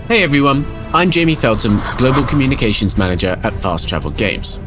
Hey everyone, I'm Jamie Feltham, Global Communications Manager at Fast Travel Games.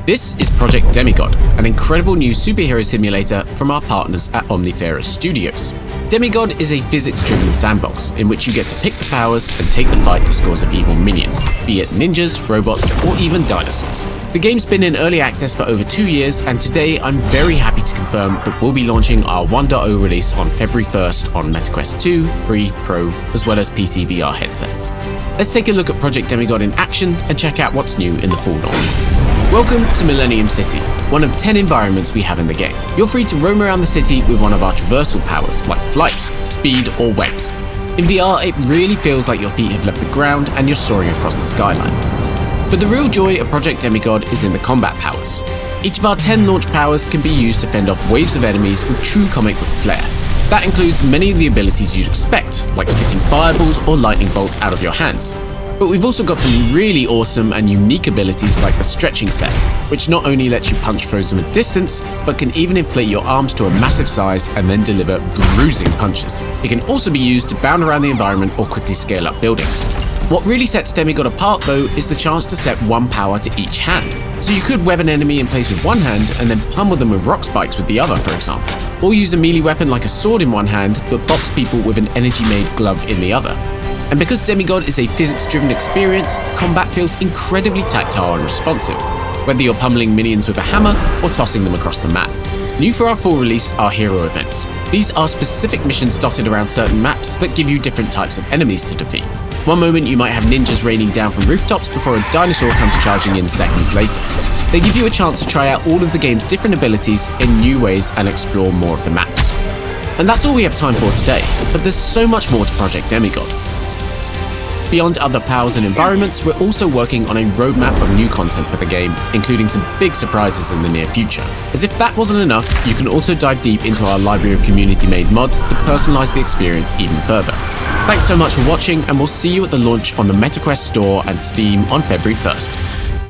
This is Project Demigod, an incredible new superhero simulator from our partners at Omnifera Studios. Demigod is a physics-driven sandbox in which you get to pick the powers and take the fight to scores of evil minions, be it ninjas, robots, or even dinosaurs. The game's been in early access for over 2 years, and today I'm very happy to confirm that we'll be launching our 1.0 release on February 1st on MetaQuest 2, Free, Pro, as well as PC VR headsets. Let's take a look at Project Demigod in action and check out what's new in the full launch. Welcome to Millennium City, one of 10 environments we have in the game. You're free to roam around the city with one of our traversal powers like flight, speed, or webs. In VR, it really feels like your feet have left the ground and you're soaring across the skyline. But the real joy of Project Demigod is in the combat powers. Each of our 10 launch powers can be used to fend off waves of enemies with true comic book flair. That includes many of the abilities you'd expect, like spitting fireballs or lightning bolts out of your hands. But we've also got some really awesome and unique abilities like the stretching set, which not only lets you punch foes from a distance, but can even inflate your arms to a massive size and then deliver bruising punches. It can also be used to bound around the environment or quickly scale up buildings. What really sets Demigod apart though is the chance to set one power to each hand. So you could web an enemy in place with one hand and then pummel them with rock spikes with the other, for example. Or use a melee weapon like a sword in one hand, but box people with an energy-made glove in the other. And because Demigod is a physics-driven experience, combat feels incredibly tactile and responsive, whether you're pummeling minions with a hammer or tossing them across the map. New for our full release are hero events. These are specific missions dotted around certain maps that give you different types of enemies to defeat. One moment you might have ninjas raining down from rooftops before a dinosaur comes charging in seconds later. They give you a chance to try out all of the game's different abilities in new ways and explore more of the maps. And that's all we have time for today, but there's so much more to Project Demigod. Beyond other powers and environments, we're also working on a roadmap of new content for the game, including some big surprises in the near future. As if that wasn't enough, you can also dive deep into our library of community-made mods to personalize the experience even further. Thanks so much for watching, and we'll see you at the launch on the MetaQuest store and Steam on February 1st.